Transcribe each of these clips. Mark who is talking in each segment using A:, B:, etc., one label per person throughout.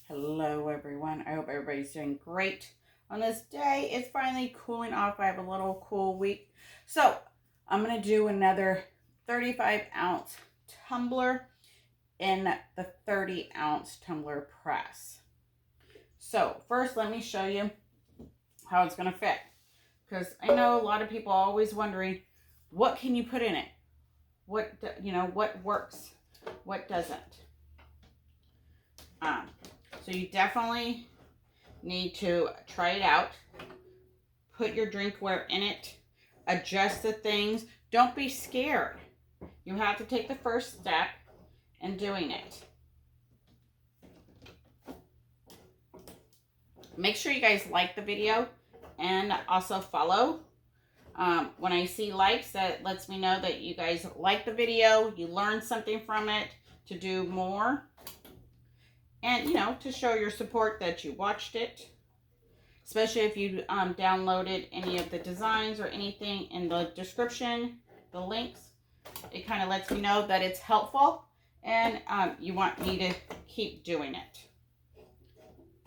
A: Hello everyone, I hope everybody's doing great on this day. It's finally cooling off. I have a little cool week. So I'm going to do another 35-ounce tumbler in the 30-ounce tumbler press. So first let me show you how it's going to fit. Because I know a lot of people are always wondering, what can you put in it? What works, what doesn't? So you definitely need to try it out. Put your drinkware in it. Adjust the things. Don't be scared. You have to take the first step in doing it. Make sure you guys like the video and also follow. When I see likes, that lets me know that you guys like the video, you learned something from it to do more. And, to show your support that you watched it. Especially if you downloaded any of the designs or anything in the description, the links. It kind of lets me know that it's helpful and you want me to keep doing it.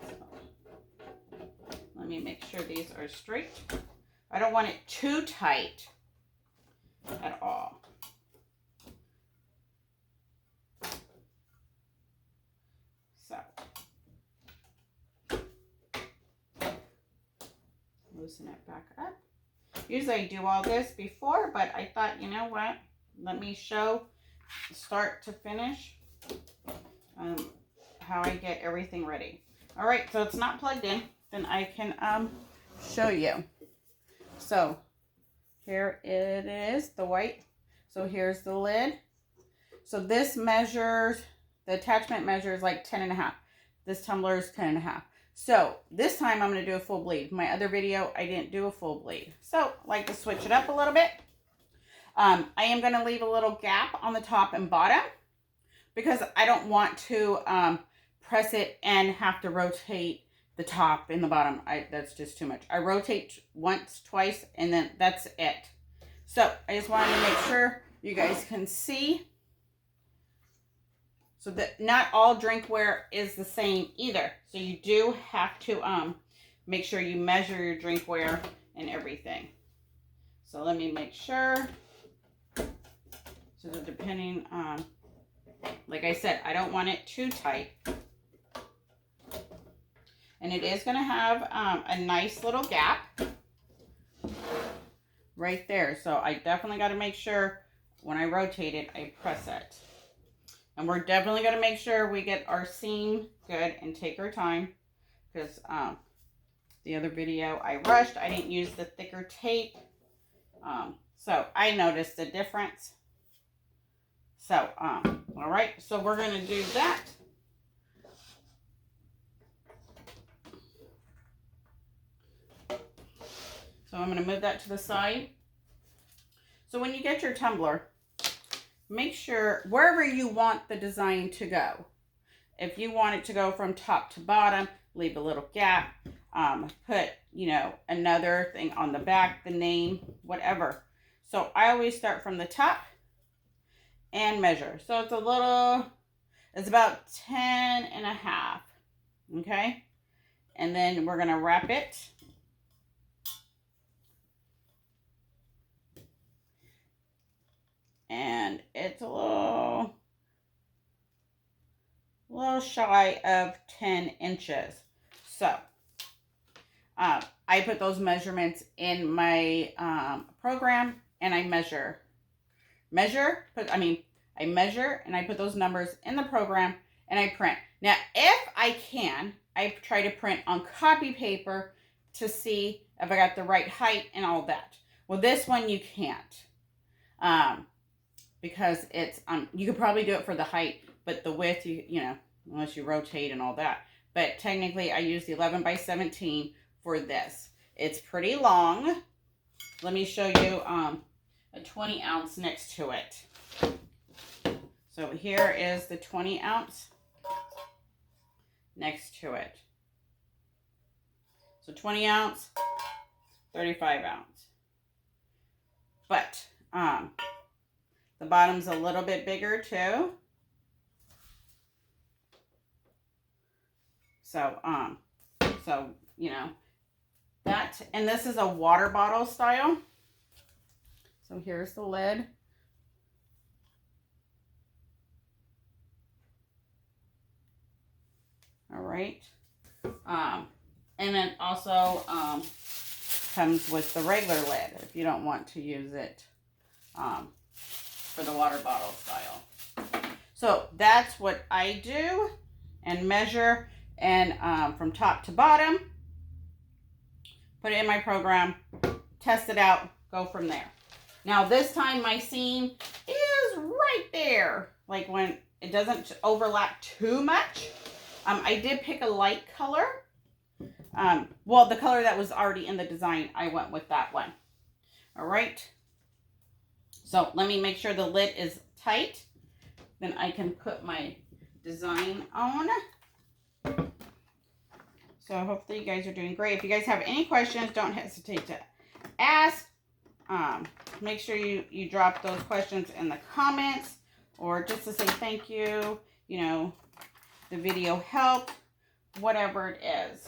A: So, let me make sure these are straight. I don't want it too tight at all. Loosen it back up. Usually I do all this before, but I thought, you know what? Let me show start to finish how I get everything ready. All right, so it's not plugged in. Then I can show you. So here it is, the white. So here's the lid. So this measures, the attachment measures like 10.5. This tumbler is 10.5. So this time I'm going to do a full bleed. My other video, I didn't do a full bleed. So I like to switch it up a little bit. I am going to leave a little gap on the top and bottom because I don't want to press it and have to rotate the top and the bottom. That's just too much. I rotate once, twice, and then that's it. So I just wanted to make sure you guys can see. So that not all drinkware is the same either. So you do have to make sure you measure your drinkware and everything. So let me make sure. So depending on, like I said, I don't want it too tight. And it is going to have a nice little gap right there. So I definitely got to make sure when I rotate it, I press it. And we're definitely going to make sure we get our seam good and take our time. Because the other video I rushed. I didn't use the thicker tape. So I noticed the difference. So, all right. So we're going to do that. So I'm going to move that to the side. So when you get your tumbler, make sure wherever you want the design to go. If you want it to go from top to bottom, leave a little gap. Put, another thing on the back, the name, whatever. So I always start from the top and measure. So it's about 10.5. Okay. And then we're going to wrap it. And it's a little shy of 10 inches. So I put those measurements in my program and I measure and I put those numbers in the program and I print. Now, if I can, I try to print on copy paper to see if I got the right height and all that. Well, this one you can't. Because it's, you could probably do it for the height, but the width, unless you rotate and all that. But technically, I use the 11x17 for this. It's pretty long. Let me show you a 20 ounce next to it. So here is the 20 ounce next to it. So 20 ounce, 35 ounce. But, the bottom's a little bit bigger too. So, you know, that, and this is a water bottle style. So here's the lid. All right. And then also comes with the regular lid if you don't want to use it for the water bottle style. So that's what I do and measure, and from top to bottom, put it in my program, test it out, go from there. Now this time my seam is right there, like when it doesn't overlap too much. I did pick a light color. Well, the color that was already in the design, I went with that one. All right. So let me make sure the lid is tight. Then I can put my design on. So hopefully you guys are doing great. If you guys have any questions, don't hesitate to ask. Make sure you drop those questions in the comments, or just to say thank you. You know, the video helped, whatever it is.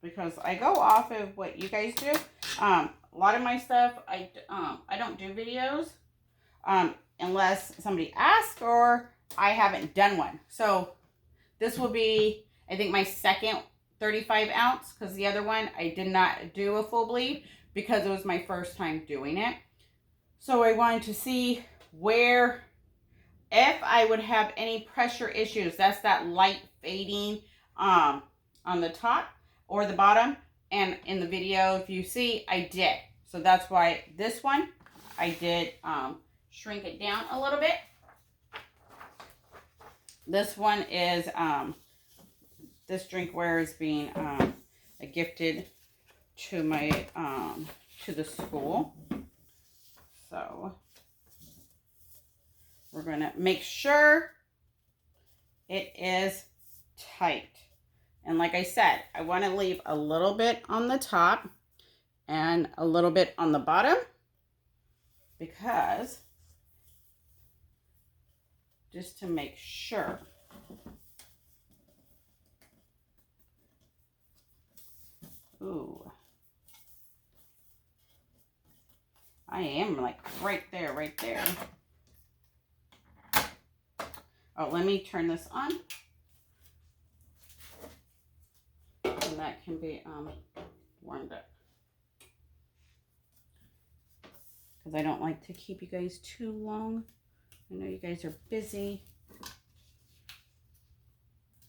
A: Because I go off of what you guys do. A lot of my stuff, I don't do videos unless somebody asks or I haven't done one. So this will be, I think, my second 35 ounce, because the other one I did not do a full bleed because it was my first time doing it. So I wanted to see where, if I would have any pressure issues. That's that light fading on the top or the bottom. And in the video, if you see, I did. So that's why this one, I did shrink it down a little bit. This one is, this drinkware is being gifted to my, to the school. So we're going to make sure it is tight. And like I said, I want to leave a little bit on the top and a little bit on the bottom, because just to make sure. Ooh. I am like right there, right there. Oh, let me turn this on. And that can be warmed up. Because I don't like to keep you guys too long. I know you guys are busy.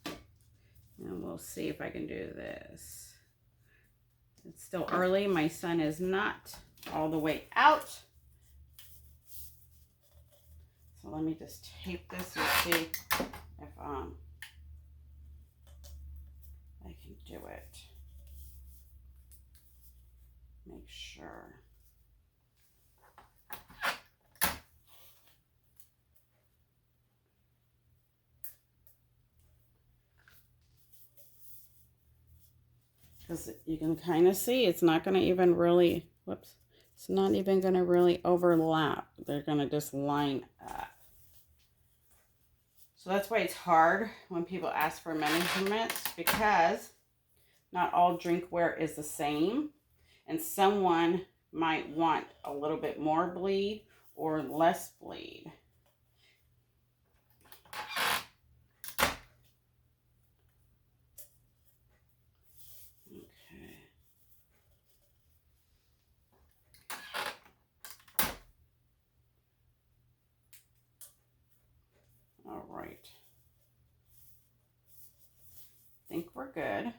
A: And we'll see if I can do this. It's still early. My sun is not all the way out. So let me just tape this and see if I can do it. Make sure. Because you can kind of see it's not going to even really, whoops, it's not even going to really overlap. They're going to just line up. So that's why it's hard when people ask for measurements, because not all drinkware is the same. And someone might want a little bit more bleed or less bleed. All right. Think we're good.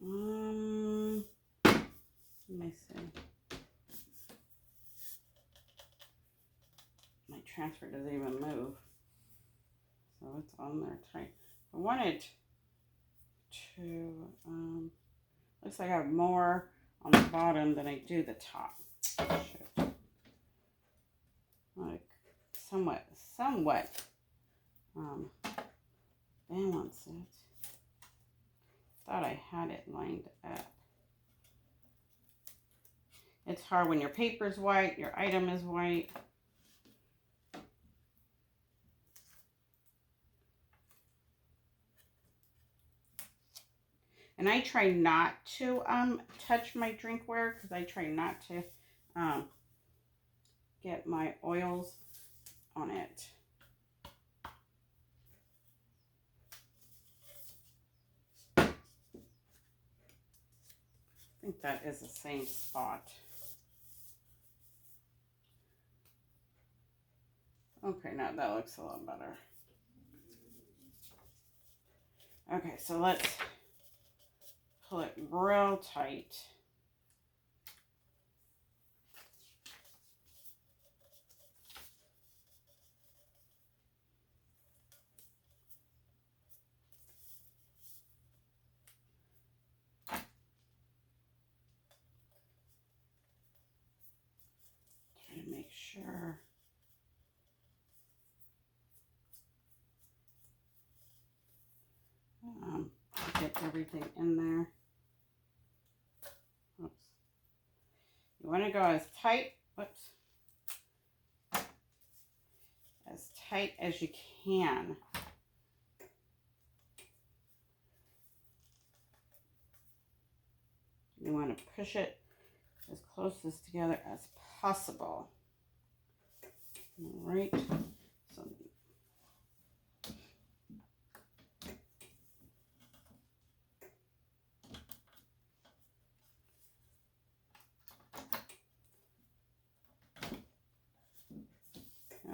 A: Let me see. My transfer doesn't even move. So it's on there tight. I wanted to, looks like I have more on the bottom than I do the top. Shoot. Like somewhat balance it. Thought I had it lined up. It's hard when your paper's white, your item is white. And I try not to touch my drinkware because I try not to get my oils on it. I think that is the same spot. Okay, now that looks a lot better. Okay, so let's pull it real tight. Try to make sure. Get everything in there. Oops. You want to go as tight, as tight as you can. You want to push it as close as together as possible. All right. So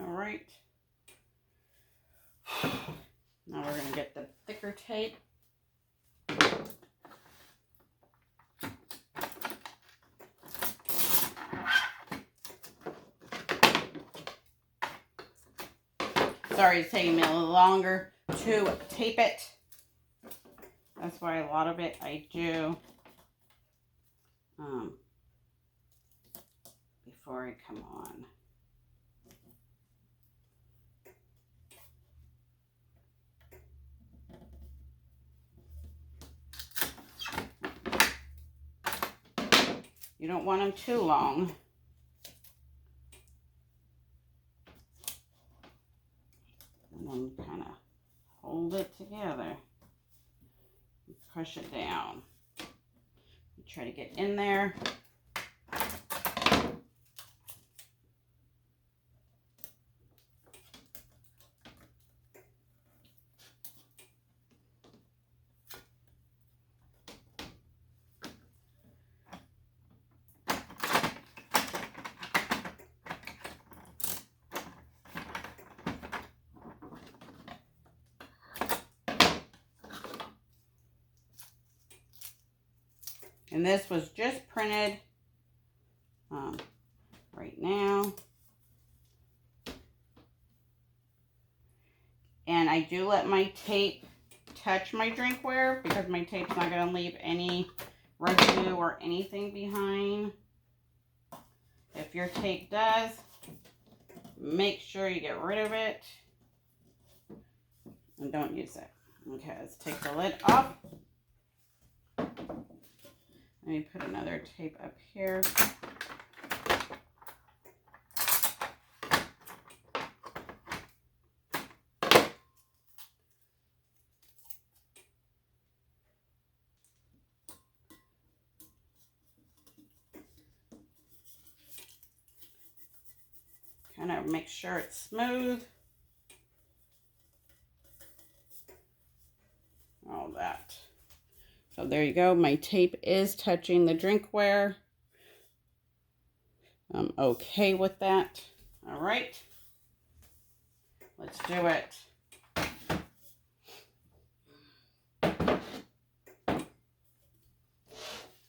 A: all right. Now we're going to get the thicker tape. Sorry, it's taking me a little longer to tape it. That's why a lot of it I do before I come on. You don't want them too long. And then kind of hold it together and push it down. You try to get in there. And this was just printed right now. And I do let my tape touch my drinkware because my tape's not going to leave any residue or anything behind. If your tape does, make sure you get rid of it and don't use it. Okay, let's take the lid off. Let me put another tape up here. Kind of make sure it's smooth. All that. So there you go. My tape is touching the drinkware. I'm okay with that. All right. Let's do it.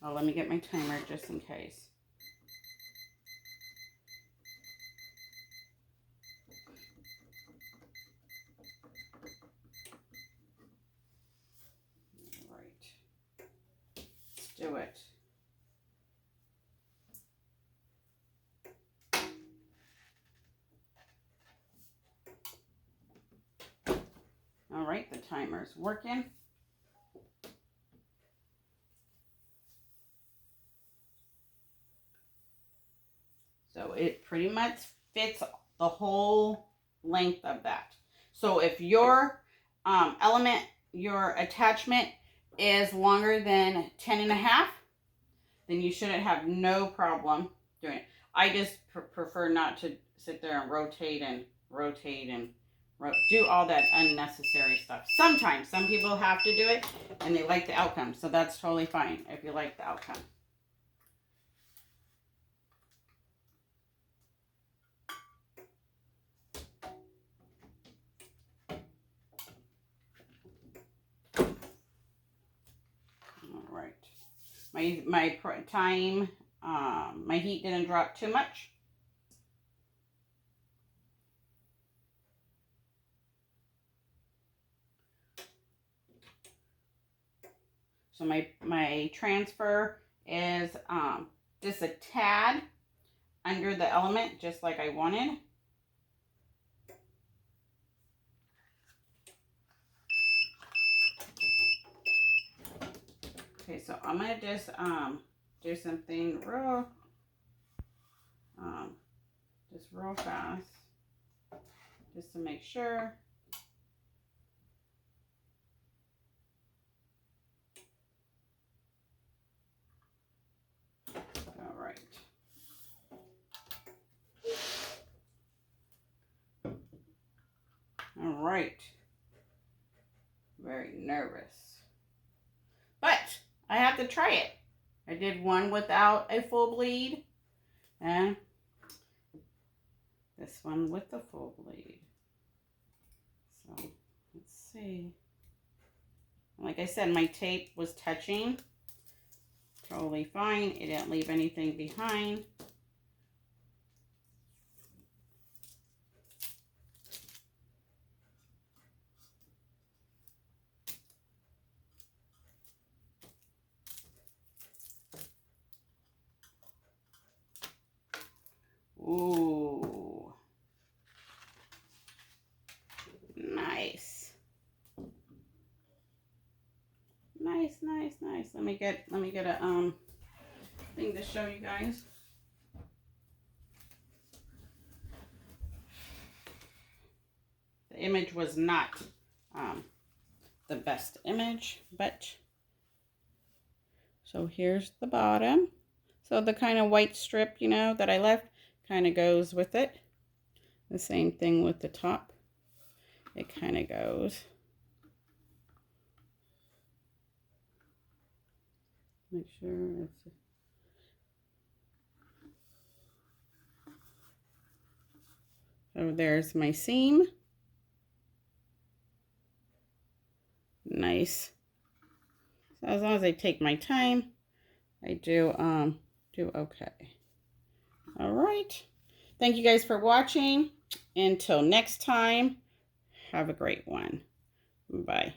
A: Oh, let me get my timer just in case. All right. Let's do it. All right, the timer's working. So it pretty much fits the whole length of that. So if your element, your attachment is longer than 10.5, then you shouldn't have no problem doing it. I just prefer not to sit there and rotate and do all that unnecessary stuff. Sometimes some people have to do it and they like the outcome, so that's totally fine if you like the outcome. All right, my time, my heat didn't drop too much. So my transfer is just a tad under the element, just like I wanted. Okay, so I'm gonna just do something real fast, just to make sure. All right. All right. Very nervous, but I have to try it. I did one without a full bleed, and this one with the full bleed. So let's see. Like I said, my tape was touching. Totally fine. It didn't leave anything behind. Ooh. Nice. Nice, nice, nice. Let me get a thing to show you guys. The image was not the best image, but so here's the bottom. So the kind of white strip, you know, that I left kind of goes with it. The same thing with the top. It kind of goes. Make sure it's... So there's my seam. Nice. So as long as I take my time, I do okay. All right. Thank you guys for watching. Until next time, have a great one. Bye.